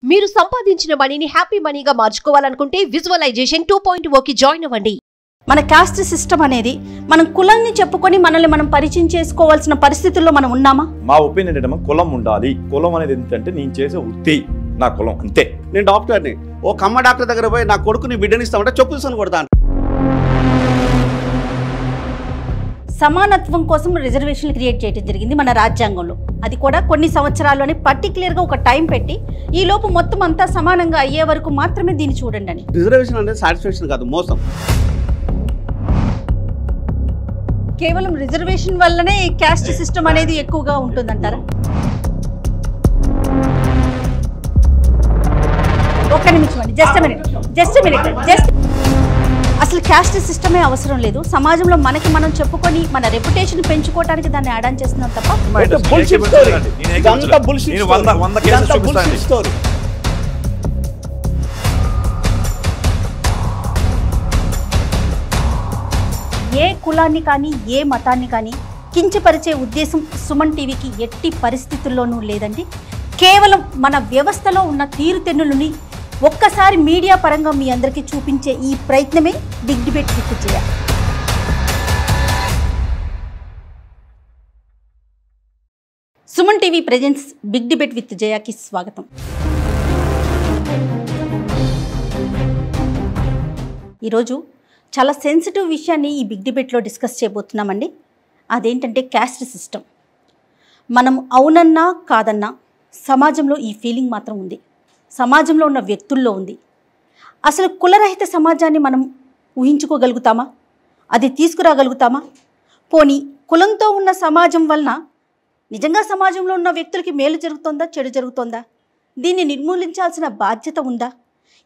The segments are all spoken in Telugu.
మీరు సంపాదించిన మనీని హ్యాపీ మనీగా మార్చుకోవాలనుకుంటే విజువలైజేషన్ 2.0కి జాయిన్ అవ్వండి. మన కాస్ట్ సిస్టమ్ అనేది మనం కులాన్ని చెప్పుకొని మనల్ని మనం పరిచయం చేసుకోవాల్సిన పరిస్థితుల్లో మనం ఉన్నామా? మా ఒపీనియన్ ఏంటంటే కులం ఉండాలి. కులం అనేది ఏంటంటే నేను చేసే వృత్తి నా కులం అంతే. నేను డాక్టర్ని, ఓ కమ్మ డాక్టర్ దగ్గర పోయి నా కొడుకుని బిడ్డనిస్తామంటే చెప్పు తీసుకొని కొడతాను. సమానత్వం కోసం రిజర్వేషన్లు క్రియేట్ చేయడం జరిగింది మన రాజ్యాంగంలో. అది కూడా కొన్ని సంవత్సరాల్లోనే పర్టికులర్గా ఒక టైం పెట్టి ఈ లోపు మొత్తం అంతా సమానంగా అయ్యే వరకు మాత్రమే దీన్ని చూడండి అని. రిజర్వేషన్ అనేది సాటిస్ఫాక్షన్ కాదు, మోసం. కేవలం రిజర్వేషన్ వల్లనే క్యాస్ట్ సిస్టమ్ అనేది ఎక్కువగా ఉంటుందంటారా? ఒక్క నిమిషం అండి, జస్ట్ మినిట్. అసలు క్యాస్ట్ సిస్టమే అవసరం లేదు. సమాజంలో మనకి మనం చెప్పుకొని మన రెప్యుటేషన్ పెంచుకోవడానికి దాన్ని యాడ్ ఆన్ చేస్తున్నాం తప్ప ఏ కులాన్ని కానీ ఏ మతాన్ని కానీ కించపరిచే ఉద్దేశం సుమన్ టీవీకి ఎట్టి పరిస్థితుల్లోనూ లేదండి. కేవలం మన వ్యవస్థలో ఉన్న తీరుతెన్నులని ఒక్కసారి మీడియా పరంగా మీ అందరికీ చూపించే ఈ ప్రయత్నమే big debate with Jaya. Suman TV presents big debate with జయకి స్వాగతం. ఈరోజు చాలా సెన్సిటివ్ విషయాన్ని ఈ బిగ్ డిబేట్లో డిస్కస్ చేయబోతున్నామండి. అదేంటంటే క్యాస్ట్ సిస్టమ్. మనం అవునన్నా కాదన్నా సమాజంలో ఈ ఫీలింగ్ మాత్రం ఉంది, సమాజంలో ఉన్న వ్యక్తుల్లో ఉంది. అసలు కులరహిత సమాజాన్ని మనం ఊహించుకోగలుగుతామా? అది తీసుకురాగలుగుతామా? పోనీ కులంతో ఉన్న సమాజం వలన నిజంగా సమాజంలో ఉన్న వ్యక్తులకి మేలు జరుగుతుందా, చెడు జరుగుతుందా? దీన్ని నిర్మూలించాల్సిన బాధ్యత ఉందా?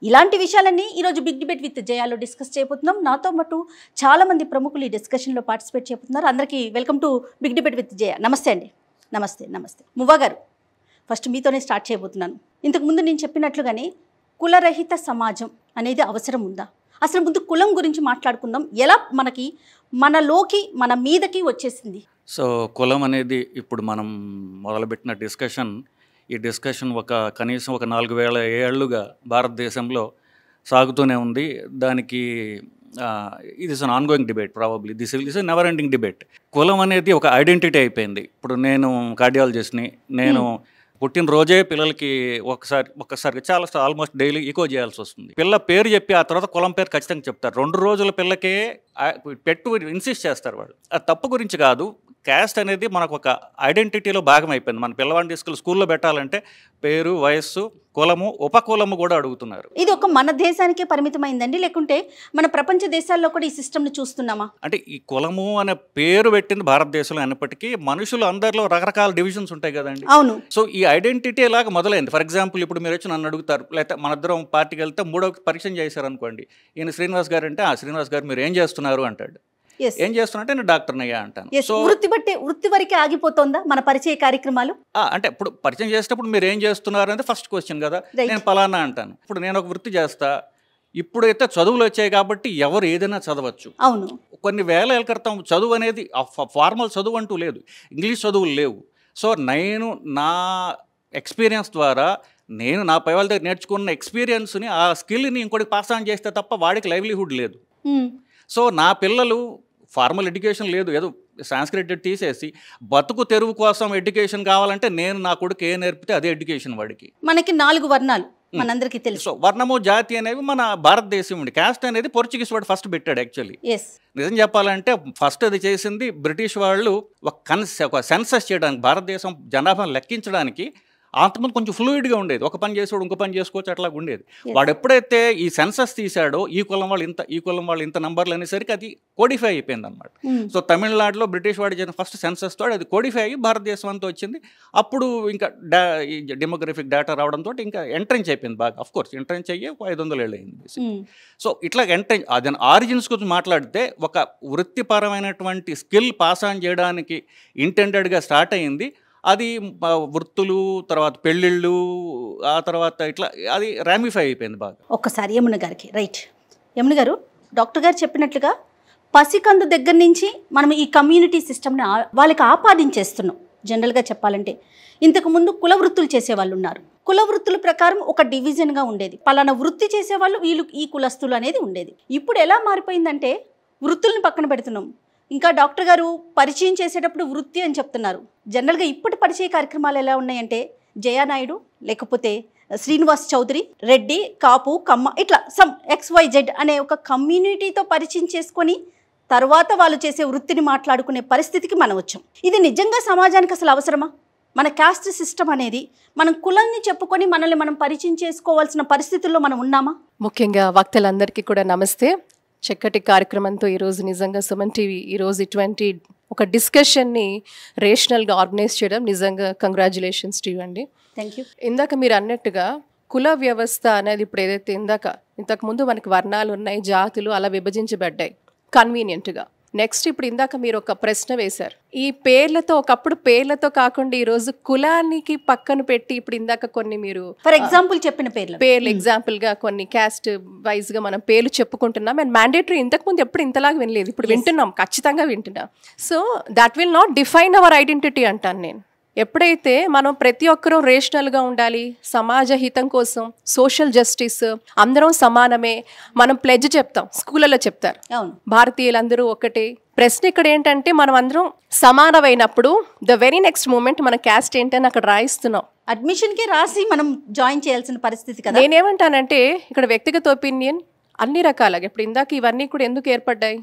ఇలాంటి విషయాలన్నీ ఈరోజు బిగ్ డిబేట్ విత్ జయాలో డిస్కస్ చేయబోతున్నాం. నాతో పాటు చాలామంది ప్రముఖులు ఈ డిస్కషన్లో పార్టిసిపేట్ చేయబోతున్నారు. అందరికీ welcome to big debate with Jaya. నమస్తే అండి. నమస్తే. మువ్వా గారు, ఫస్ట్ మీతోనే స్టార్ట్ చేయబోతున్నాను. ఇంతకుముందు నేను చెప్పినట్లుగానే కులరహిత సమాజం అనేది అవసరం ఉందా? అసలు ముందు కులం గురించి మాట్లాడుకుందాం. ఎలా మనలోకి మన మీదకి వచ్చేసింది? సో కులం అనేది ఇప్పుడు మనం మొదలుపెట్టిన ఈ డిస్కషన్ కనీసం ఒక 4000 ఏళ్లుగా భారతదేశంలో సాగుతూనే ఉంది. దానికి ఇది is an ongoing debate. Probably this is never ending debate. కులం అనేది ఒక ఐడెంటిటీ అయిపోయింది. ఇప్పుడు నేను కార్డియాలజిస్ట్ని, నేను పుట్టినరోజే పిల్లలకి ఒక్కసారి చాలా ఆల్మోస్ట్ డైలీ ఈకో చేయాల్సి వస్తుంది. పిల్ల పేరు చెప్పి ఆ తర్వాత కులం పేరు ఖచ్చితంగా చెప్తారు. 2 రోజుల పిల్లకే ఇన్సిస్ట్ చేస్తారు వాళ్ళు. అది తప్పు గురించి కాదు. క్యాస్ట్ అనేది మనకు ఒక ఐడెంటిటీలో భాగం అయిపోయింది. మన పిల్లవాడిని తీసుకెళ్ళి స్కూల్లో పెట్టాలంటే పేరు, వయస్సు, కులము, ఉపకులము కూడా అడుగుతున్నారు. ఇది ఒక మన దేశానికే పరిమితమైందండి, లేకుంటే మన ప్రపంచ దేశాల్లో కూడా ఈ సిస్టమ్ని చూస్తున్నామా? అంటే ఈ కులము అనే పేరు పెట్టింది భారతదేశంలో అయినప్పటికీ మనుషులు అందరిలో రకరకాల డివిజన్స్ ఉంటాయి కదండి. అవును. సో ఈ ఐడెంటిటీ ఇలాగ మొదలైంది. ఫర్ ఎగ్జాంపుల్ ఇప్పుడు మీరు వచ్చి నన్ను అడుగుతారు, లేకపోతే మనిద్దరం పార్టీకి వెళ్తే 3వ పరీక్ష చేశారు అనుకోండి. ఈయన శ్రీనివాస్ గారు అంటే శ్రీనివాస్ గారు మీరు ఏం చేస్తున్నారు అంటాడు. ఏం చేస్తున్నా నేను డాక్టర్ని అయ్యా అంటాను. సో వృత్తి వరకే ఆగిపోతుందా మన పరిచయ కార్యక్రమాలు? అంటే ఇప్పుడు పరిచయం చేసేటప్పుడు మీరు ఏం చేస్తున్నారు అనేది ఫస్ట్ క్వశ్చన్ కదా. నేను పలానా అంటాను. ఇప్పుడు నేను ఒక వృత్తి చేస్తా. ఇప్పుడైతే చదువులు వచ్చాయి కాబట్టి ఎవరు ఏదైనా చదవచ్చు. అవును. కొన్ని వేల ఏళ్ళ క్రితం చదువు అనేది ఫార్మల్ చదువు అంటూ లేదు, ఇంగ్లీష్ చదువులు లేవు. సో నేను నా ఎక్స్పీరియన్స్ ద్వారా నేను నా పై వాళ్ళ దగ్గర నేర్చుకున్న ఎక్స్పీరియన్స్ని, ఆ స్కిల్ని ఇంకోటికి పాస్ ఆన్ చేస్తే తప్ప వాడికి లైవ్లీహుడ్ లేదు. సో నా పిల్లలు ఫార్మల్ ఎడ్యుకేషన్ లేదు, ఏదో సాంస్క్రిట్ తీసేసి బతుకు తెరువు కోసం ఎడ్యుకేషన్ కావాలంటే నేను నా కొడుకు ఏ నేర్పితే అదే ఎడ్యుకేషన్ వాడికి. మనకి 4 వర్ణాలు మనందరికీ తెలుసు. సో వర్ణము, జాతి అనేవి మన భారతదేశం ఉండి, క్యాస్ట్ అనేది పోర్చుగీస్ వాడు ఫస్ట్ పెట్టాడు. యాక్చువల్లీ నిజం చెప్పాలంటే ఫస్ట్ అది చేసింది బ్రిటిష్ వాళ్ళు ఒక సెన్సస్ చేయడానికి, భారతదేశం జనాభాను లెక్కించడానికి. అంతకుముందు కొంచెం ఫ్లూయిడ్గా ఉండేది, ఒక పని చేసాడు ఇంకో పని చేసుకోవచ్చు అట్లా ఉండేది. వాడు ఎప్పుడైతే ఈ సెన్సస్ తీశాడో ఈ కులం వాళ్ళు ఇంత నంబర్లు అనేసరికి అది కోడిఫై అయిపోయింది అనమాట. సో తమిళనాడులో బ్రిటిష్ వాడు చేసిన ఫస్ట్ సెన్సస్ తోటి అది కోడిఫై అయ్యి భారతదేశం అంతా వచ్చింది. అప్పుడు ఇంకా డెమోగ్రఫిక్ డేటా రావడంతో ఇంకా ఎంట్రెన్స్ అయిపోయింది బాగా. అఫ్ కోర్స్ ఎంట్రెన్స్ అయ్యి 500 ఏళ్ళు అయింది. సో ఇట్లా దాని ఆరిజిన్స్ గురించి మాట్లాడితే ఒక వృత్తిపరమైనటువంటి స్కిల్ పాస్ ఆన్ చేయడానికి ఇంటెండెడ్గా స్టార్ట్ అయ్యింది. అది వృత్తులు, తర్వాత పెళ్ళిళ్ళు, ఆ తర్వాత ఇట్లా అది ర్యామిఫై అయిపోయింది బాగా. ఒక్కసారి యమున గారికి రైట్. యమున గారు, డాక్టర్ గారు చెప్పినట్లుగా పసికందు దగ్గర నుంచి మనం ఈ కమ్యూనిటీ సిస్టమ్ని వాళ్ళకి ఆపాదించేస్తున్నాం. జనరల్గా చెప్పాలంటే. ఇంతకుముందు కుల వృత్తులు చేసేవాళ్ళు ఉన్నారు. కుల వృత్తుల ప్రకారం ఒక డివిజన్గా ఉండేది. పలానా వృత్తి చేసేవాళ్ళు వీళ్ళు ఈ కులస్తులు అనేది ఉండేది. ఇప్పుడు ఎలా మారిపోయిందంటే వృత్తుల్ని పక్కన పెడుతున్నాం. ఇంకా డాక్టర్ గారు పరిచయం చేసేటప్పుడు వృత్తి అని చెప్తున్నారు. జనరల్గా ఇప్పటి పరిచయ కార్యక్రమాలు ఎలా ఉన్నాయంటే జయానాయుడు, లేకపోతే శ్రీనివాస్ చౌదరి, రెడ్డి, కాపు, కమ్మ, ఇట్లా సమ్ XYZ అనే ఒక కమ్యూనిటీతో పరిచయం చేసుకొని తర్వాత వాళ్ళు చేసే వృత్తిని మాట్లాడుకునే పరిస్థితికి మనం వచ్చాం. ఇది నిజంగా సమాజానికి అసలు అవసరమా? మన క్యాస్ట్ సిస్టమ్ అనేది మనం కులాన్ని చెప్పుకొని మనల్ని మనం పరిచయం చేసుకోవాల్సిన పరిస్థితుల్లో మనం ఉన్నామా? ముఖ్యంగా వక్తలందరికీ కూడా నమస్తే. చక్కటి కార్యక్రమంతో ఈరోజు నిజంగా సుమన్ టీవీ ఈరోజు ఇటువంటి ఒక డిస్కషన్ని రేషనల్గా ఆర్గనైజ్ చేయడం నిజంగా కంగ్రాచులేషన్స్ టు యూ అండి. Thank you. ఇందాక మీరు అన్నట్టుగా కుల వ్యవస్థ అనేది ఇప్పుడు ఏదైతే ఇంతకుముందు మనకి వర్ణాలు ఉన్నాయి, జాతులు అలా విభజించబడ్డాయి కన్వీనియంట్గా. నెక్స్ట్ ఇప్పుడు ఇందాక మీరు ఒక ప్రశ్న వేశారు. ఈ పేర్లతో ఒకప్పుడు పేర్లతో కాకుండా ఈరోజు కులానికి పక్కన పెట్టి ఇప్పుడు ఇందాక కొన్ని మీరు ఫర్ ఎగ్జాంపుల్ చెప్పిన పేర్లు ఎగ్జాంపుల్గా కొన్ని క్యాస్ట్ వైజ్గా మనం పేర్లు చెప్పుకుంటున్నాం. అండ్ మ్యాండేటరీ ఇంతకుముందు ఎప్పుడు ఇంతలాగా వినలేదు, ఇప్పుడు వింటున్నాం, ఖచ్చితంగా వింటున్నాం. So that will not define our identity అంటాను నేను. ఎప్పుడైతే మనం ప్రతి ఒక్కరూ రేషనల్గా ఉండాలి, సమాజ హితం కోసం, సోషల్ జస్టిస్, అందరం సమానమే, మనం ప్లెడ్జ్ చెప్తాం, స్కూళ్ళలో చెప్తారు భారతీయులందరూ ఒకటే. ప్రశ్న ఇక్కడ ఏంటంటే మనం అందరం సమానమైనప్పుడు ద వెరీ నెక్స్ట్ మూమెంట్ మన క్యాస్ట్ ఏంటని అక్కడ రాయిస్తున్నాం. అడ్మిషన్కి రాసి మనం జాయిన్ చేయాల్సిన పరిస్థితి కదా. నేనేమంటానంటే ఇక్కడ వ్యక్తిగత ఒపీనియన్ అన్ని రకాలుగా. ఇప్పుడు ఇందాక ఇవన్నీ కూడా ఎందుకు ఏర్పడ్డాయి?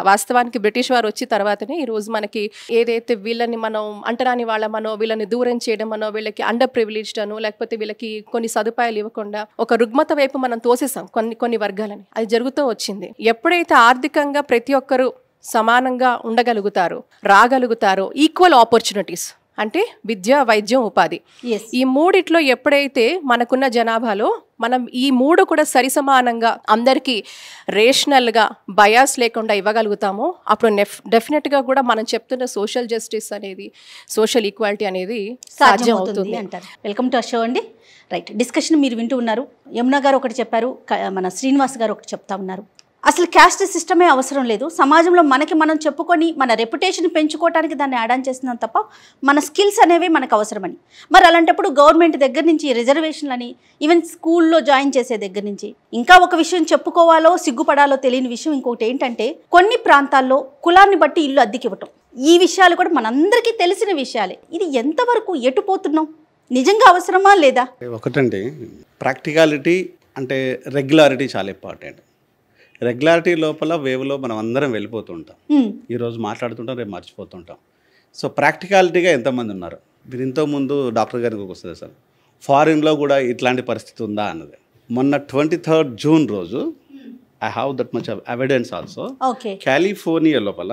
వాస్తవానికి బ్రిటిష్ వారు వచ్చిన తర్వాతనే ఈరోజు మనకి ఏదైతే వీళ్ళని మనం అంటరాని వాళ్ళమనో, వీళ్ళని దూరం చేయడమనో, వీళ్ళకి అండర్ ప్రివిలేజ్డ్ అనో, లేకపోతే వీళ్ళకి కొన్ని సదుపాయాలు ఇవ్వకుండా ఒక రుగ్మత వైపు మనం తోసేసాం కొన్ని వర్గాలని. అది జరుగుతూ వచ్చింది. ఎప్పుడైతే ఆర్థికంగా ప్రతి ఒక్కరూ సమానంగా ఉండగలుగుతారో, రాగలుగుతారో, ఈక్వల్ ఆపర్చునిటీస్ అంటే విద్య, వైద్యం, ఉపాధి, ఈ మూడిట్లో ఎప్పుడైతే మనకున్న జనాభాలో మనం ఈ మూడు కూడా సరిసమానంగా అందరికీ రేషనల్గా బయాస్ లేకుండా ఇవ్వగలుగుతామో అప్పుడు డెఫినెట్గా కూడా మనం చెప్తున్న సోషల్ జస్టిస్ అనేది, సోషల్ ఈక్వాలిటీ అనేది సాధ్యం అవుతుంది అంటారు. వెల్కమ్ టు ఆ షో అండి. రైట్, డిస్కషన్ మీరు వింటూ ఉన్నారు. యమునా గారు ఒకటి చెప్పారు, మన శ్రీనివాస్ గారు ఒకటి చెప్తా ఉన్నారు. అసలు క్యాస్ట్ సిస్టమే అవసరం లేదు, సమాజంలో మనకి మనం చెప్పుకొని మన రెప్యుటేషన్ పెంచుకోవడానికి దాన్ని యాడ్ ఆన్ చేస్తున్నాం తప్ప మన స్కిల్స్ అనేవి మనకు అవసరమని. మరి అలాంటప్పుడు గవర్నమెంట్ దగ్గర నుంచి రిజర్వేషన్లని, ఈవెన్ స్కూల్లో జాయిన్ చేసే దగ్గర నుంచి, ఇంకా ఒక విషయం చెప్పుకోవాలో సిగ్గుపడాలో తెలియని విషయం ఇంకొకటి ఏంటంటే కొన్ని ప్రాంతాల్లో కులాన్ని బట్టి ఇల్లు అద్దెకివ్వటం. ఈ విషయాలు కూడా మనందరికీ తెలిసిన విషయాలే. ఇది ఎంతవరకు ఎటుపోతున్నాం? నిజంగా అవసరమా లేదా? ఒకటండి, ప్రాక్టికాలిటీ అంటే రెగ్యులారిటీ చాలా ఇంపార్టెంట్. రెగ్యులారిటీ లోపల వేవ్లో మనం అందరం వెళ్ళిపోతూ ఉంటాం. ఈరోజు మాట్లాడుతుంటాం, రేపు మర్చిపోతుంటాం. సో ప్రాక్టికాలిటీగా ఎంతమంది ఉన్నారు? మీరు ఇంతకుముందు డాక్టర్ గారికి వస్తుంది సార్, ఫారిన్లో కూడా ఇట్లాంటి పరిస్థితి ఉందా అన్నది. మొన్న 23rd June రోజు I have that much evidence also. California లోపల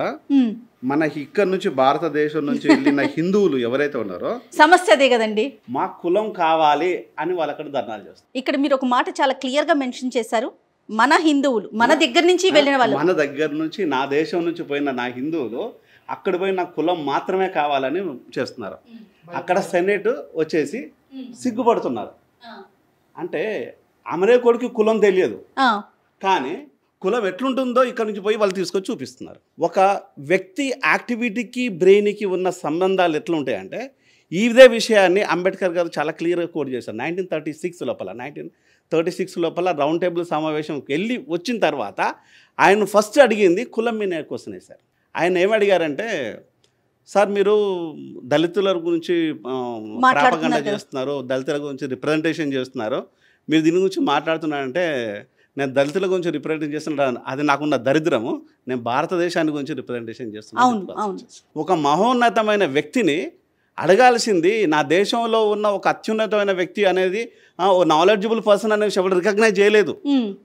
మన ఇక్కడ నుంచి భారతదేశం నుంచి వెళ్ళిన హిందువులు ఎవరైతే ఉన్నారో సమస్య అదే కదండి, మా కులం కావాలి అని వాళ్ళు అక్కడ ధర్నాలు చేస్తారు. ఇక్కడ మీరు ఒక మాట చాలా క్లియర్గా మెన్షన్ చేశారు, మన హిందువులు, మన దగ్గర నుంచి వెళ్ళిన వాళ్ళు, మన దగ్గర నుంచి, నా దేశం నుంచి పోయిన నా హిందువులు అక్కడ పోయి నా కులం మాత్రమే కావాలని చేస్తున్నారు. అక్కడ సెనేట్ వచ్చేసి సిగ్గుపడుతున్నారు. అంటే అమెరికాకి కులం తెలియదు, కానీ కులం ఎట్లుంటుందో ఇక్కడ నుంచి పోయి వాళ్ళు తీసుకొచ్చి చూపిస్తున్నారు. ఒక వ్యక్తి యాక్టివిటీకి బ్రెయిన్కి ఉన్న సంబంధాలు ఎట్లుంటాయంటే ఇదే విషయాన్ని అంబేద్కర్ గారు చాలా క్లియర్గా కోట్ చేశారు. 1936 లోపల రౌండ్ టేబుల్ సమావేశంకి వెళ్ళి వచ్చిన తర్వాత ఆయన ఫస్ట్ అడిగింది కులం మీద క్వశ్చన్ వేశారు. ఆయన ఏమడిగారంటే, సార్ మీరు దళితుల గురించి ప్రాపగండా చేస్తున్నారు, దళితుల గురించి రిప్రజెంటేషన్ చేస్తున్నారు, మీరు దీని గురించి మాట్లాడుతున్నారంటే, నేను దళితుల గురించి రిప్రజెంటేషన్ చేస్తున్నాను, అది నాకున్న దరిద్రము, నేను భారతదేశాన్ని గురించి రిప్రజెంటేషన్ చేస్తున్నాను. ఒక మహోన్నతమైన వ్యక్తిని అడగాల్సింది, నా దేశంలో ఉన్న ఒక అత్యున్నతమైన వ్యక్తి అనేది ఓ నాలెడ్జబుల్ పర్సన్ అనేది ఎవరు రికగ్నైజ్ చేయలేదు,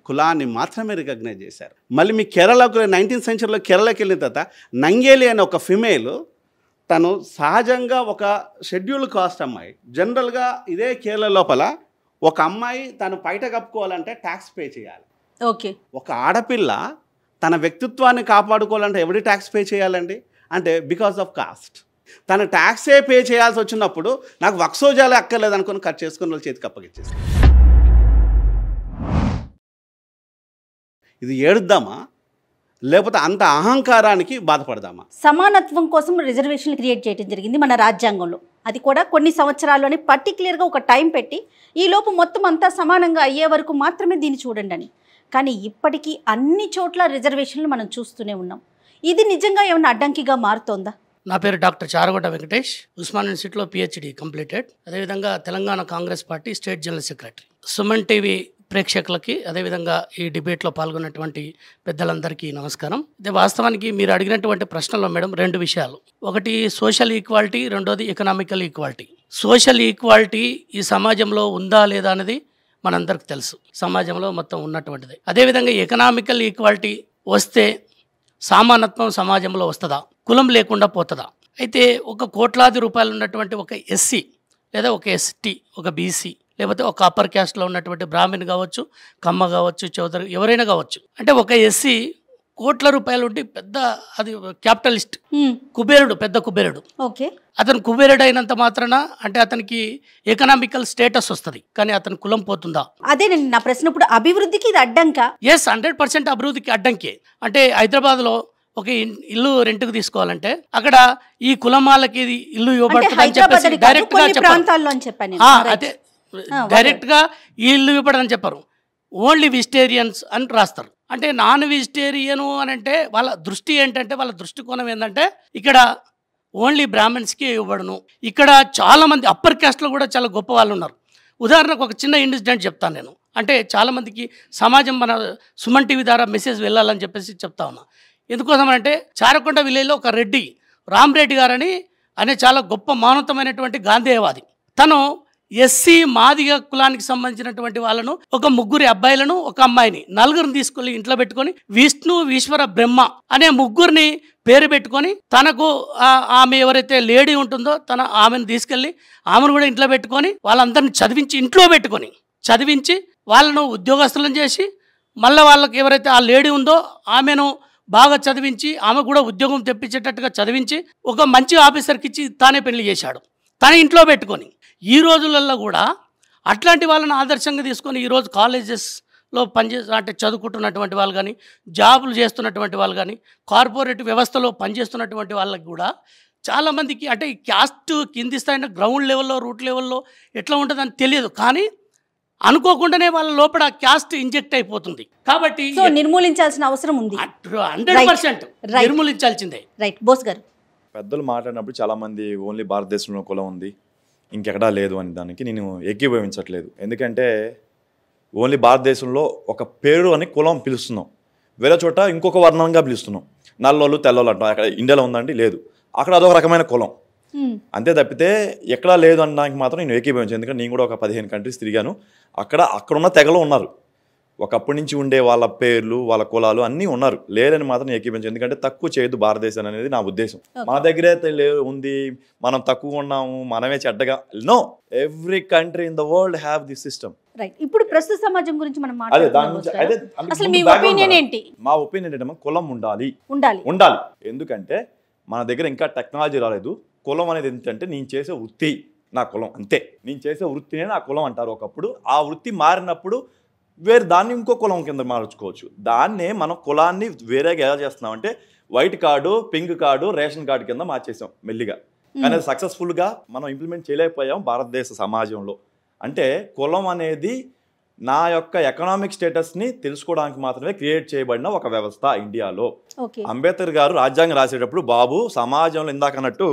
కులాన్ని మాత్రమే రికగ్నైజ్ చేశారు. మళ్ళీ మీ కేరళకు 19th century కేరళకి వెళ్ళిన తర్వాత నంగేలి అనే ఒక ఫిమేల్, తను సహజంగా ఒక షెడ్యూల్డ్ కాస్ట్ అమ్మాయి. జనరల్గా ఇదే కేరళ లోపల ఒక అమ్మాయి తను బయట కప్పుకోవాలంటే ట్యాక్స్ పే చేయాలి. ఓకే, ఒక ఆడపిల్ల తన వ్యక్తిత్వాన్ని కాపాడుకోవాలంటే ఎవరి ట్యాక్స్ పే చేయాలండి? అంటే బికాస్ ఆఫ్ కాస్ట్. తను ట్యాక్సే పే చేయాల్సి వచ్చినప్పుడు నాకు వక్సోజాలే అక్కర్లేదు అనుకుని కట్ చేసుకుని వాళ్ళ చేతికి అప్పగిచ్చేసి, ఇది ఏడుద్దామా లేకపోతే అంత అహంకారానికి బాధపడదామా? సమానత్వం కోసం రిజర్వేషన్లు క్రియేట్ చేయడం జరిగింది మన రాజ్యాంగంలో. అది కూడా కొన్ని సంవత్సరాల్లోనే పర్టికులర్గా ఒక టైం పెట్టి ఈలోపు మొత్తం అంతా సమానంగా అయ్యే వరకు మాత్రమే దీన్ని చూడండి అని. కానీ ఇప్పటికీ అన్ని చోట్ల రిజర్వేషన్లు మనం చూస్తూనే ఉన్నాం. ఇది నిజంగా ఏమైనా అడ్డంకిగా మారుతోందా? నా పేరు డాక్టర్ చారగొట్ట వెంకటేష్, ఉస్మాన్ యూనివర్సిటీలో పిహెచ్డి కంప్లీటెడ్. అదేవిధంగా Telangana Congress party state general secretary. Suman TV ప్రేక్షకులకి అదేవిధంగా ఈ డిబేట్లో పాల్గొన్నటువంటి పెద్దలందరికీ నమస్కారం. ఇదే వాస్తవానికి మీరు అడిగినటువంటి ప్రశ్నలో మేడం 2 విషయాలు. ఒకటి సోషల్ ఈక్వాలిటీ, రెండోది ఎకనామికల్ ఈక్వాలిటీ. సోషల్ ఈక్వాలిటీ ఈ సమాజంలో ఉందా లేదా అనేది మనందరికి తెలుసు, సమాజంలో మొత్తం ఉన్నటువంటిది. అదేవిధంగా ఎకనామికల్ ఈక్వాలిటీ వస్తే సమానత్వం సమాజంలో వస్తుందా, కులం లేకుండా పోతుందా? అయితే ఒక కోట్లాది రూపాయలు ఉన్నటువంటి ఒక ఎస్సీ లేదా ఒక ఎస్టీ, ఒక బీసీ, లేకపోతే ఒక అప్పర్ క్యాస్ట్లో ఉన్నటువంటి బ్రాహ్మణ్ కావచ్చు, కమ్మ కావచ్చు, చౌదరి, ఎవరైనా కావచ్చు. అంటే ఒక ఎస్సీ కోట్ల రూపాయలు ఉండి పెద్ద, అది క్యాపిటలిస్ట్, కుబేరుడు, పెద్ద కుబేరుడు. ఓకే, అతను కుబేరుడు అయినంత మాత్రాన అంటే అతనికి ఎకనామికల్ స్టేటస్ వస్తుంది, కానీ అతని కులం పోతుందా? అదేనండి నా ప్రశ్న. ఇప్పుడు అభివృద్ధికి ఇది అడ్డంకా? ఎస్, 100% అభివృద్ధికి అడ్డంకే. అంటే హైదరాబాద్లో ఒక ఇల్లు రెంట్కు తీసుకోవాలంటే అక్కడ ఈ కులమాలకి ఇల్లు ఇవ్వబడుతుంది అని చెప్పేసి డైరెక్ట్ గా చెప్పారు. అదే డైరెక్ట్ గా ఈ ఇల్లు ఇవ్వబడని చెప్పారు. ఓన్లీ వెజిటేరియన్స్ అని రాస్తారు. అంటే నాన్ వెజిటేరియను అని అంటే వాళ్ళ దృష్టి ఏంటంటే, వాళ్ళ దృష్టికోణం ఏంటంటే ఇక్కడ ఓన్లీ బ్రాహ్మణ్స్కే ఇవ్వబడును. ఇక్కడ చాలామంది అప్పర్ క్యాస్ట్లో కూడా చాలా గొప్ప వాళ్ళు ఉన్నారు. ఉదాహరణకు ఒక చిన్న ఇన్సిడెంట్ చెప్తాను నేను. అంటే చాలామందికి సమాజం మన సుమన్ టీవీ ద్వారా మెసేజ్ వెళ్ళాలని చెప్పేసి చెప్తా ఉన్నా. ఎందుకోసం అంటే చారకొండ విలేజ్లో ఒక రెడ్డి, రామరెడ్డి గారని అనే చాలా గొప్ప మానవతమైనటువంటి గాంధేయవాది. తను ఎస్సీ మాదిగ కులానికి సంబంధించినటువంటి వాళ్ళను, ఒక 3 అబ్బాయిలను, ఒక అమ్మాయిని, 4 తీసుకొని ఇంట్లో పెట్టుకొని విష్ణు, ఈశ్వర, బ్రహ్మ అనే 3 పేరు పెట్టుకొని తనకు ఆమె ఎవరైతే లేడీ ఉంటుందో ఆమెను తీసుకెళ్ళి ఆమెను కూడా ఇంట్లో పెట్టుకొని వాళ్ళందరినీ చదివించి, ఇంట్లో పెట్టుకొని చదివించి వాళ్ళను ఉద్యోగస్తులను చేసి, మళ్ళీ వాళ్ళకి ఎవరైతే ఆ లేడీ ఉందో ఆమెను బాగా చదివించి ఆమె కూడా ఉద్యోగం తెప్పించేటట్టుగా చదివించి ఒక మంచి ఆఫీసర్కి ఇచ్చి తానే పెళ్లి చేశాడు, తన ఇంట్లో పెట్టుకొని. ఈ రోజులలో కూడా అట్లాంటి వాళ్ళని ఆదర్శంగా తీసుకొని ఈరోజు కాలేజెస్లో అంటే చదువుకుంటున్నటువంటి వాళ్ళు కానీ, జాబులు చేస్తున్నటువంటి వాళ్ళు కానీ, కార్పొరేట్ వ్యవస్థలో పనిచేస్తున్నటువంటి వాళ్ళకి కూడా చాలామందికి అంటే ఈ క్యాస్ట్ కింది స్థాయి గ్రౌండ్ లెవెల్లో, రూట్ లెవెల్లో ఎట్లా ఉంటుందని తెలియదు. కానీ అనుకోకుండానే వాళ్ళ లోపల క్యాస్ట్ ఇంజెక్ట్ అయిపోతుంది. కాబట్టి నిర్మూలించాల్సిన అవసరం ఉంది. 100% నిర్మూలించాల్సిందే. రైట్ బోస్ గారు. పెద్దలు మాట్లాడినప్పుడు చాలామంది ఓన్లీ భారతదేశంలో కులం ఉంది, ఇంకెక్కడా లేదు అని దానికి నేను ఏకీభవించట్లేదు. ఎందుకంటే ఓన్లీ భారతదేశంలో ఒక పేరు అని కులం పిలుస్తున్నాం, వేరే చోట ఇంకొక వర్ణంగా పిలుస్తున్నాం. నల్లోళ్ళు, తెల్లోళ్ళు అంటాం. అక్కడ ఇండియాలో ఉందండి, లేదు. అక్కడ అదొక రకమైన కులం, అంతే తప్పితే ఎక్కడా లేదు అనడానికి మాత్రం నేను ఏకీభవించాను. ఎందుకంటే నేను కూడా ఒక 15 కంట్రీస్ తిరిగాను. అక్కడున్న తెగలు ఉన్నారు, ఒకప్పటి నుంచి ఉండే వాళ్ళ పేర్లు, వాళ్ళ కులాలు అన్నీ ఉన్నారు. లేదని మాత్రం ఏకీభవించాను. ఎందుకంటే తక్కువ చేయదు భారతదేశం అనేది నా ఉద్దేశం. మన దగ్గరే ఉంది, మనం తక్కువ ఉన్నాము, మనమే చెడ్డగా. No, every country in the world have this system. ఇప్పుడు ప్రస్తుత సమాజం గురించి మనం మా ఒపీనియన్ ఏంటంటే కులం ఉండాలి. ఎందుకంటే మన దగ్గర ఇంకా టెక్నాలజీ రాలేదు. కులం అనేది ఏంటంటే నేను చేసే వృత్తి నా కులం, అంతే. నేను చేసే వృత్తినే నా కులం అంటారు ఒకప్పుడు. ఆ వృత్తి మారినప్పుడు వేరే దాన్ని ఇంకో కులం కింద మార్చుకోవచ్చు. దాన్నే మనం కులాన్ని వేరేగా ఎలా చేస్తున్నామంటే white card, pink card, ration card కింద మార్చేసాం మెల్లిగా. కానీ అది సక్సెస్ఫుల్గా మనం ఇంప్లిమెంట్ చేయలేకపోయాం భారతదేశ సమాజంలో. అంటే కులం అనేది నా యొక్క ఎకనామిక్ స్టేటస్ని తెలుసుకోవడానికి మాత్రమే క్రియేట్ చేయబడిన ఒక వ్యవస్థ ఇండియాలో. అంబేద్కర్ గారు రాజ్యాంగం రాసేటప్పుడు బాబు సమాజంలో ఇందాక అన్నట్టు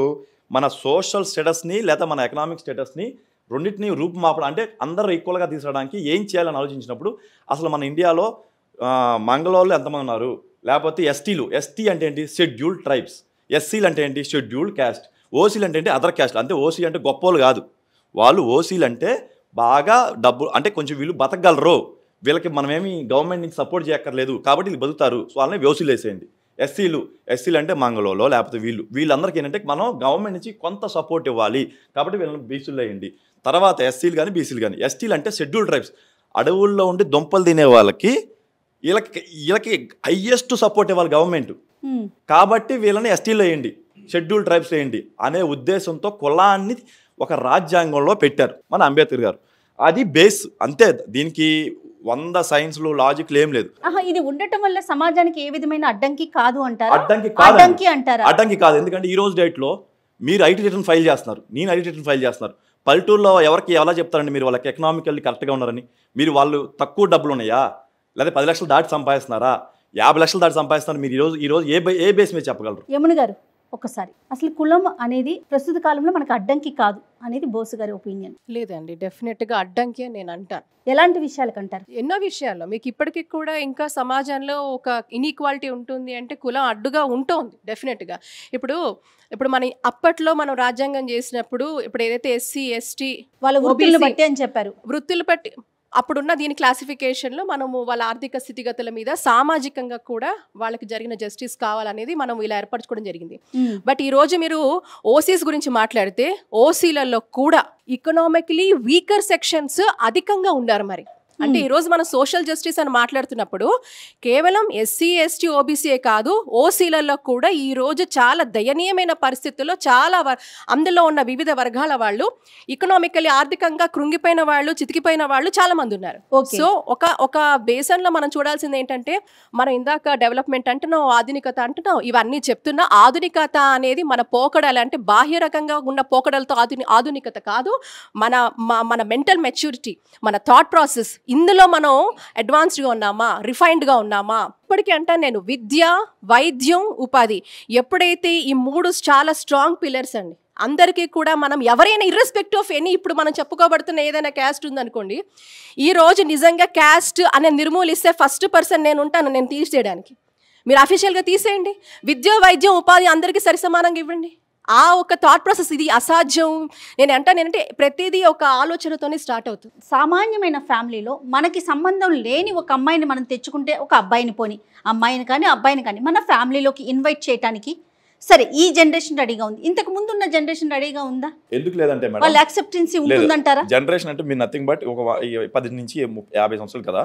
మన సోషల్ స్టేటస్ని లేదా మన ఎకనామిక్ స్టేటస్ని రెండింటిని రూపుమాపడం, అంటే అందరూ ఈక్వల్గా తీసుకోవడానికి ఏం చేయాలని ఆలోచించినప్పుడు అసలు మన ఇండియాలో మంగళవాళ్ళు ఎంతమంది ఉన్నారు, లేకపోతే ఎస్టీలు, ఎస్టీ అంటే ఏంటి షెడ్యూల్డ్ ట్రైబ్స్, ఎస్సీలు అంటే ఏంటి షెడ్యూల్డ్ క్యాస్ట్, ఓసీలు అంటే ఏంటి అదర్ క్యాస్ట్. అంటే ఓసీ అంటే గొప్పవాళ్ళు కాదు, వాళ్ళు ఓసీలు అంటే బాగా డబ్బు అంటే కొంచెం వీళ్ళు బతకగలరు, వీళ్ళకి మనమేమి గవర్నమెంట్ నుంచి సపోర్ట్ చేయక్కర్లేదు కాబట్టి వీళ్ళు బతుకుతారు, సో వాళ్ళని ఓసీలు వేసేయండి. ఎస్సీలు అంటే మంగళలో లేకపోతే వీళ్ళందరికీ ఏంటంటే మనం గవర్నమెంట్ నుంచి కొంత సపోర్ట్ ఇవ్వాలి కాబట్టి వీళ్ళని బీసీలు వేయండి. తర్వాత ఎస్సీలు కానీ బీసీలు కానీ. ఎస్టీలు అంటే షెడ్యూల్డ్ ట్రైబ్స్, అడవుల్లో ఉండి దుంపలు తినే వాళ్ళకి వీళ్ళకి హయ్యెస్ట్ సపోర్ట్ ఇవ్వాలి గవర్నమెంట్, కాబట్టి వీళ్ళని ఎస్టీలో వేయండి, షెడ్యూల్డ్ ట్రైబ్స్ వేయండి అనే ఉద్దేశంతో కులాన్ని ఒక రాజ్యాంగంలో పెట్టారు మన అంబేద్కర్ గారు. అది బేస్, అంతే. దీనికి 100 సైన్స్లు లాజిక్లు ఏం లేదు. ఇది ఉండటం వల్ల సమాజానికి ఏ విధమైన అడ్డంకి కాదు అంటారా? అడ్డంకి అంటారా? అడ్డంకి కాదు. ఎందుకంటే ఈ రోజు డేట్లో మీరు ఐటీ రిటర్న్ ఫైల్ చేస్తున్నారు, నేను ఐటీ రిటర్న్ ఫైల్ చేస్తున్నారు. పల్లెటూరులో ఎవరికి ఎలా చెప్తారండి మీరు వాళ్ళకి ఎకనామికల్లీ కరెక్ట్గా ఉన్నారని? మీరు వాళ్ళు తక్కువ డబ్బులు ఉన్నాయా, లేదా 10 లక్షలు దాటి సంపాదిస్తున్నారా, 50 లక్షలు దాటి సంపాదిస్తున్నారు? మీరు ఈరోజు ఏ బేస్ మీద చెప్పగలరు? యమున గారు ఒకసారి అసలు కులం అనేది ప్రస్తుత కాలంలో మనకు అడ్డంకి కాదు అనేది బోసు గారి ఒపీనియన్. లేదండి, డెఫినెట్గా అడ్డంకి అని నేను అంటాను. ఎలాంటి విషయాలకు అంటారు? ఎన్నో విషయాల్లో మీకు ఇప్పటికీ కూడా ఇంకా సమాజంలో ఒక ఇన్ఈక్వాలిటీ ఉంటుంది అంటే కులం అడ్డుగా ఉంటుంది డెఫినెట్గా. ఇప్పుడు మన అప్పట్లో మనం రాజ్యాంగం చేసినప్పుడు ఇప్పుడు ఏదైతే ఎస్సీ ఎస్టీ వాళ్ళ వృత్తులను బట్టి అని చెప్పారు, వృత్తులు బట్టి అప్పుడున్న దీని క్లాసిఫికేషన్లో మనము వాళ్ళ ఆర్థిక స్థితిగతుల మీద సామాజికంగా కూడా వాళ్ళకి జరిగిన జస్టిస్ కావాలనేది మనం ఇలా ఏర్పరచుకోవడం జరిగింది. బట్ ఈరోజు మీరు ఓసీస్ గురించి మాట్లాడితే ఓసీలలో కూడా ఎకనామికలీ వీకర్ సెక్షన్స్ అధికంగా ఉన్నారు. మరి అంటే ఈరోజు మనం సోషల్ జస్టిస్ అని మాట్లాడుతున్నప్పుడు కేవలం ఎస్సీ ఎస్టీ ఓబీసీఏ కాదు, ఓసీలలో కూడా ఈరోజు చాలా దయనీయమైన పరిస్థితుల్లో చాలా అందులో ఉన్న వివిధ వర్గాల వాళ్ళు ఎకనామికలీ ఆర్థికంగా కృంగిపోయిన వాళ్ళు, చితికిపోయిన వాళ్ళు చాలా మంది ఉన్నారు. సో ఒక బేసన్లో మనం చూడాల్సింది ఏంటంటే, మనం ఇందాక డెవలప్మెంట్ అంటున్నాం, ఆధునికత అంటున్నాం, ఇవన్నీ చెప్తున్నా ఆధునికత అనేది మన పోకడలు అంటే బాహ్య రకంగా ఉన్న పోకడలతో ఆధునికత కాదు. మన మెంటల్ మెచ్యూరిటీ, మన థాట్ ప్రాసెస్, ఇందులో మనం అడ్వాన్స్డ్గా ఉన్నామా, రిఫైన్డ్గా ఉన్నామా? ఇప్పటికీ అంటాను నేను, విద్య, వైద్యం, ఉపాధి ఎప్పుడైతే ఈ 3 చాలా స్ట్రాంగ్ పిల్లర్స్ అండి, అందరికీ కూడా మనం ఎవరైనా ఇర్రెస్పెక్టివ్ ఆఫ్ ఎనీ, ఇప్పుడు మనం చెప్పుకోబడుతున్న ఏదైనా క్యాస్ట్ ఉందనుకోండి, ఈరోజు నిజంగా క్యాస్ట్ అనేది నిర్మూలిస్తే ఫస్ట్ పర్సన్ నేను ఉంటాను, నేను తీసేయడానికి. మీరు అఫీషియల్గా తీసేయండి. విద్య, వైద్యం, ఉపాధి అందరికీ సరిసమానంగా ఇవ్వండి. ఆ ఒక థాట్ ప్రాసెస్ ఇది అసాధ్యం. నేనంటే ప్రతిదీ ఒక ఆలోచనతోనే స్టార్ట్ అవుతుంది. సామాన్యమైన ఫ్యామిలీలో మనకి సంబంధం లేని ఒక అమ్మాయిని మనం తెచ్చుకుంటే, ఒక అబ్బాయిని పోని అమ్మాయిని కానీ అబ్బాయిని కానీ మన ఫ్యామిలీలోకి ఇన్వైట్ చేయడానికి సరే ఈ జనరేషన్ రెడీగా ఉంది, ఇంతకు ముందు ఉన్న జనరేషన్ రెడీగా ఉందా? ఎందుకు లేదంటే మేడం, వాళ్ళ యాక్సెప్టెన్సీ ఉంటుందంటారా? జనరేషన్ అంటే మీరు నథింగ్ బట్ ఒక 10 నుంచి 50 సంవత్సరాలు కదా.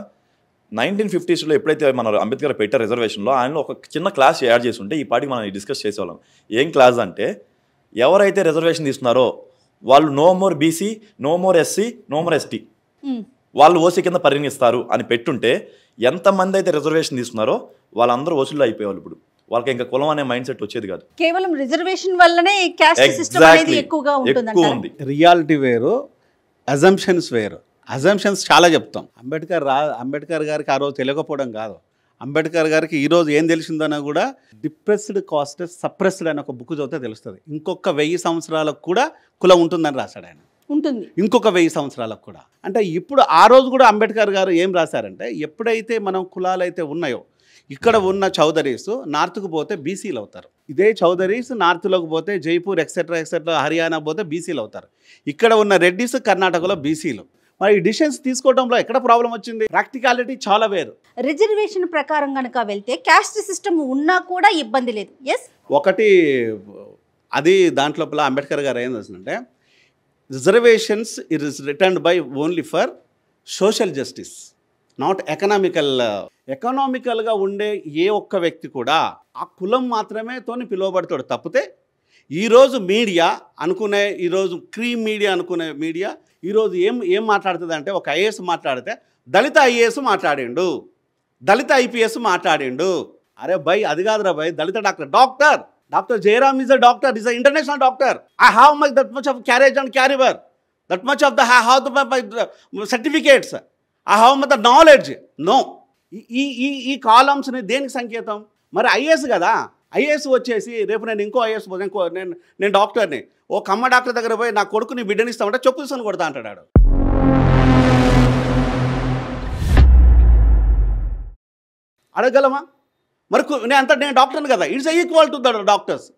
1950s ఎప్పుడైతే మన అంబేద్కర్ పెట్టారు రిజర్వేషన్లో, ఆయనలో ఒక చిన్న క్లాస్ యాడ్ చేసి ఉంటే ఈ పార్టీకి మనం డిస్కస్ చేసేవాళ్ళం. ఏం క్లాస్ అంటే, ఎవరైతే రిజర్వేషన్ తీసుకున్నారో వాళ్ళు no more BC, no more SC, no more ST, వాళ్ళు ఓసీ కింద పరిగణిస్తారు అని పెట్టుంటే ఎంతమంది అయితే రిజర్వేషన్ తీసుకున్నారో వాళ్ళందరూ ఓసీలో అయిపోయేవాళ్ళు. ఇప్పుడు వాళ్ళకి ఇంకా కులం అనే మైండ్ సెట్ వచ్చేది కాదు. కేవలం రిజర్వేషన్ వల్లనే క్యాస్ట్ సిస్టమ్ అనేది ఎక్కువగా ఉంటుంది. రియాలిటీ వేరు, అజంప్షన్స్ వేరు. అజంప్షన్స్ చాలా చెప్తాం. అంబేద్కర్ గారికి ఆ రోజు తెలియకపోవడం కాదు, అంబేద్కర్ గారికి ఈరోజు ఏం తెలిసిందన్నా కూడా డిప్రెస్డ్ కాస్ట్ సప్రెస్డ్ అని ఒక బుక్ చదివితే తెలుస్తుంది. ఇంకొక 1000 సంవత్సరాలకు కూడా కులం ఉంటుందని రాశాడు ఆయన. ఉంటుంది ఇంకొక 1000 సంవత్సరాలకు కూడా. అంటే ఇప్పుడు ఆ రోజు కూడా అంబేద్కర్ గారు ఏం రాశారంటే, ఎప్పుడైతే మనం కులాలు అయితే ఉన్నాయో, ఇక్కడ ఉన్న చౌదరీస్ నార్త్కు పోతే బీసీలు అవుతారు, ఇదే చౌదరీస్ నార్త్లోకి పోతే జైపూర్ ఎక్సెట్రా ఎక్సెట్రా హర్యానా పోతే బీసీలు అవుతారు, ఇక్కడ ఉన్న రెడ్డిస్ కర్ణాటకలో బీసీలు. మరి ఈ డిసిషన్స్ తీసుకోవడంలో ఎక్కడ ప్రాబ్లం వచ్చింది? ప్రాక్టికాలిటీ చాలా వేరు. రిజర్వేషన్ ప్రకారం కనుక వెళ్తే క్యాస్ట్ సిస్టమ్ ఉన్నా కూడా ఇబ్బంది లేదు. ఒకటి అది దాంట్లో అంబేద్కర్ గారు ఏం చేస్తుందంటే, reservations it is returned by only for social justice, not ఎకనామికల్గా ఉండే ఏ ఒక్క వ్యక్తి కూడా ఆ కులం మాత్రమే తోని పిలువబడతాడు. తప్పితే ఈరోజు మీడియా అనుకునే, ఈరోజు క్రీమ్ మీడియా అనుకునే మీడియా ఈరోజు ఏం మాట్లాడుతుంది అంటే, ఒక ఐఏఎస్ మాట్లాడితే దళిత ఐఏఎస్ మాట్లాడిండు, దళిత ఐపీఎస్ మాట్లాడిండు. అరే భయ్, అది కాదురా భయ్, దళిత doctor Jayaram is a doctor, is an international doctor. I have that much of carriage and caliber, that much of the I have the certificates, I have the knowledge. No, ఈ కాలమ్స్ని దేనికి సంకేతం? మరి ఐఏఎస్ కదా, ఐఏఎస్ వచ్చేసి రేపు నేను ఇంకో ఐఏఎస్ నేను డాక్టర్ని, ఓ కమ్మ డాక్టర్ దగ్గర పోయి నా కొడుకుని బిడ్డనిస్తామంటే చెప్పు తీసుకొని కొడతా అంటాడు. అడగలమా? మరి నేను డాక్టర్ని కదా, it's equal to the doctors.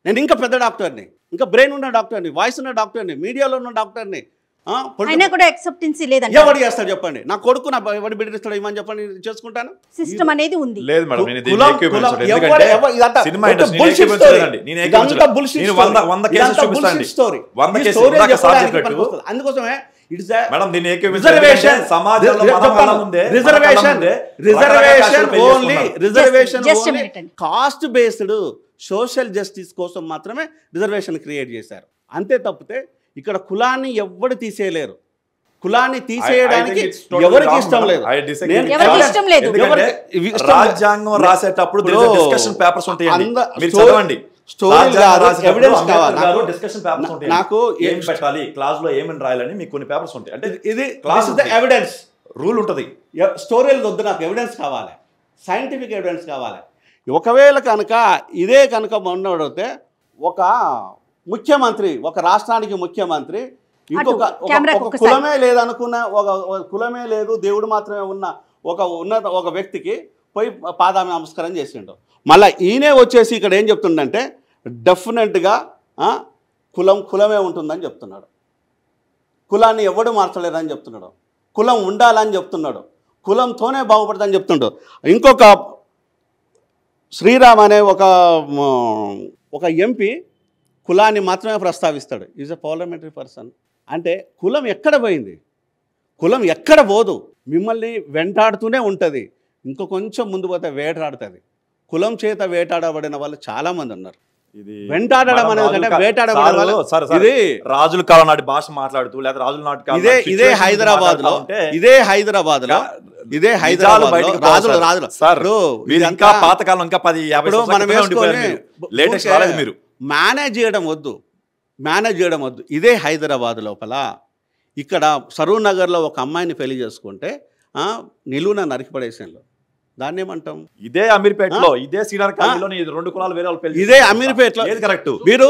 నేను ఇంకా పెద్ద డాక్టర్ని, ఇంకా బ్రెయిన్ ఉన్న డాక్టర్ని, వాయిస్ ఉన్న డాక్టర్ని, మీడియాలో ఉన్న డాక్టర్ని. ఎవరు చేస్తాడు చెప్పండి? నా కొడుకు నా ఎవరు బిడ్డనిస్తాడు ఇవ్వని చెప్పండి, చేసుకుంటాను. సిస్టమ్ అనేది ఉంది. లేదు మేడం, అందుకోసమే కాస్ట్ బేస్డ్ సోషల్ జస్టిస్ కోసం మాత్రమే రిజర్వేషన్ క్రియేట్ చేశారు. అంతే తప్పితే ఇక్కడ కులాన్ని ఎవ్వడు తీసేయలేరు. కులాన్ని తీసేయడానికి ఎవరికి ఇష్టం లేదు. రాజ్యాంగం రాసేటప్పుడు డిస్కషన్ పేపర్స్ ఉంటాయండి, మీరు చదవండి. నాకు ఏం పెట్టాలి, క్లాస్ లో ఏమని రాయాలని మీకు కొన్ని పేపర్స్ ఉంటాయి. అంటే ఇది క్లాస్ ఎవిడెన్స్ రూల్ ఉంటుంది. స్టోరీలు వద్దు, నాకు ఎవిడెన్స్ కావాలి, సైంటిఫిక్ ఎవిడెన్స్ కావాలి. ఒకవేళ కనుక ఇదే కనుక మొన్నడితే ఒక ముఖ్యమంత్రి, ఒక రాష్ట్రానికి ముఖ్యమంత్రి ఇంకొక కులమే లేదనుకున్న, ఒక కులమే లేదు దేవుడు మాత్రమే ఉన్న ఒక వ్యక్తికి పోయి పాదామి నమస్కారం చేసిండు. మళ్ళీ ఈయనే వచ్చేసి ఇక్కడ ఏం చెప్తుండంటే డెఫినెట్గా కులమే ఉంటుందని చెప్తున్నాడు. కులాన్ని ఎవడు మార్చలేదని చెప్తున్నాడు. కులం ఉండాలని చెప్తున్నాడు. కులంతోనే బాగుపడదని చెప్తుండు. ఇంకొక శ్రీరామ్ అనే ఒక ఎంపీ కులాన్ని మాత్రమే ప్రస్తావిస్తాడు. Is a parliamentary person. అంటే కులం ఎక్కడ పోయింది? కులం ఎక్కడ పోదు, మిమ్మల్ని వెంటాడుతూనే ఉంటుంది. ఇంకో కొంచెం ముందు పోతే వేటాడుతుంది. కులం చేత వేటాడబడిన వాళ్ళు చాలామంది ఉన్నారు. వెంటాడడం అనేది వేటాడబడిన వాళ్ళు ఇది రాజుల కాలం నాటి భాష మాట్లాడుతూ లేదా రాజుల నాటి ఇదే హైదరాబాద్ లో ఇంకా పాతకాలం ఇంకా 10-50 మనం వేసుకొని మీరు మేనేజ్ చేయడం వద్దు. ఇదే హైదరాబాద్ లోపల ఇక్కడ సరూర్ నగర్లో ఒక అమ్మాయిని పెళ్లి చేసుకుంటే నిలువున నరికిపడేసాను. దాన్ని ఏమంటాం? ఇదే అమీర్పేటలో, ఇదే శ్రీనగర్ కాలనీలో 2 కులాలు వేరే వాళ్ళు పెళ్లి, ఇదే అమీర్పేటలో. ఏది కరెక్ట్? మీరు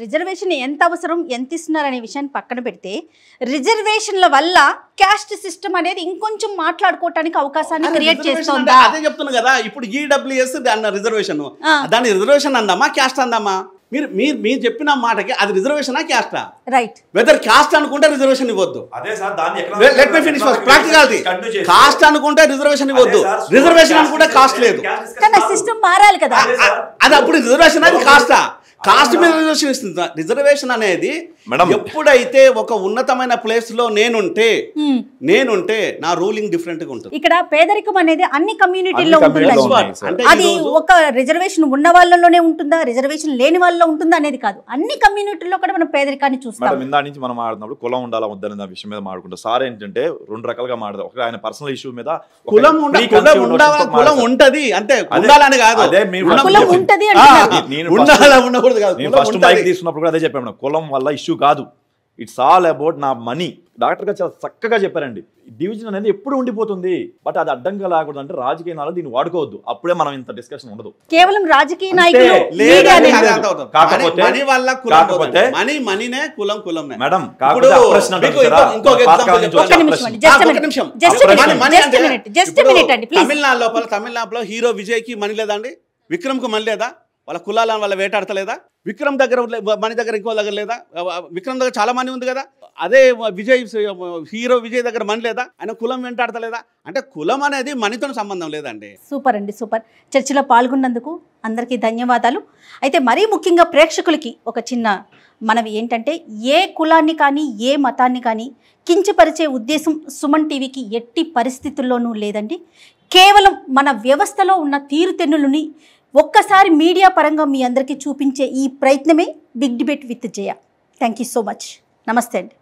రిజర్వేషన్ ఎంత అవసరం, ఎంత ఇస్తున్నారు అనే విషయాన్ని పక్కన పెడితే రిజర్వేషన్ల వల్ల క్యాస్ట్ సిస్టమ్ అనేది ఇంకొంచెం మాట్లాడుకోవటానికి అవకాశాన్ని క్రియేట్ చేస్తుందా? అదే చెప్తున్నా కదా. ఇప్పుడు ఈడబ్ల్యూఎస్ అన్న రిజర్వేషన్, దాన్ని రిజర్వేషన్ అందామా క్యాస్ట్ అందామా? మీరు చెప్పిన మాటకి అది రిజర్వేషనా క్యాస్టా? రైట్. వెదర్ కాస్ట్ అనుకుంటే రిజర్వేషన్ ఇవ్వద్దు. Let me finish first. Practicality cost అనుకుంటే రిజర్వేషన్ ఇవ్వద్దు, రిజర్వేషన్ అనుకుంటే కాస్ట్ లేదు. కానీ సిస్టమ్ మారాలి కదా. అది అప్పుడు రిజర్వేషన్, అది కాస్టా? కాస్ట్ మీద రిజర్వేషన్ ఇస్తుంది. రిజర్వేషన్ అనేది ఎప్పుడైతే ఒక ఉన్నతమైన ప్లేస్ లో నేనుంటే నా రూలింగ్ డిఫరెంట్ గా ఉంటుంది. ఇక్కడ పేదరికం అనేది అన్ని కమ్యూనిటీల్లో ఉంటుంది. అది ఒక రిజర్వేషన్ ఉన్న వాళ్ళలోనే ఉంటుందా, రిజర్వేషన్ లేని వాళ్ళలో ఉంటుందా అనేది కాదు. అన్ని కమ్యూనిటీల్లో కూడా మనం పేదరికాన్ని చూస్తాం. ఇందా నుంచి మనం ఆడుతున్నప్పుడు కులం ఉండాలా వద్దనే విషయం మీద మాట్లాడుకుంటాం. సార్ ఏంటంటే 2 రకాలుగా మాట్లాడదాం. ఒక ఆయన పర్సనల్ ఇష్యూ మీద కులం ఉంటది అంటే ఉండాలని కాదు, కులం ఉంటది ఫస్ట్ మైక్ తీసుకున్నప్పుడు కూడా అదే చెప్పాను. కులం వల్ల ఇష్యూ కాదు, ఇట్స్ ఆల్ అబౌట్ నా మనీ. డాక్టర్ గారు చాలా చక్కగా చెప్పారండి. డివిజన్ అనేది ఎప్పుడు ఉండిపోతుంది, బట్ అది అడ్డంగా లాగకూడదు. అంటే రాజకీయ నాయకులు దీన్ని వాడుకోవద్దు, అప్పుడే మనం ఇంత డిస్కషన్ ఉండదు. కేవలం రాజకీయ నాయకులు తమిళనాడులో హీరో విజయ్ కి మనీ లేదా అండి? విక్రమ్ కు మనీ లేదా? వాళ్ళ కులాలను వాళ్ళ వేటాడతలేదా? విక్రమ్ దగ్గర మనీ దగ్గర ఇంకో దగ్గర లేదా? విక్రమ్ దగ్గర చాలా మనీ ఉంది కదా. అదే హీరో విజయ్ దగ్గర మనీ లేదా? ఆయన కులం వెంటాడతలేదా? అంటే కులం అనేది మనీతో సంబంధం లేదండి. సూపర్ అండి, సూపర్. చర్చలో పాల్గొన్నందుకు అందరికీ ధన్యవాదాలు. అయితే మరీ ముఖ్యంగా ప్రేక్షకులకి ఒక చిన్న మనవి ఏంటంటే, ఏ కులాన్ని కానీ ఏ మతాన్ని కానీ కించపరిచే ఉద్దేశం సుమన్ టీవీకి ఎట్టి పరిస్థితుల్లోనూ లేదండి. కేవలం మన వ్యవస్థలో ఉన్న తీరుతెన్నులని ఒక్కసారి మీడియా పరంగా మీ అందరికీ చూపించే ఈ ప్రయత్నమే big debate with Jaya. Thank you so much. నమస్తే అండి.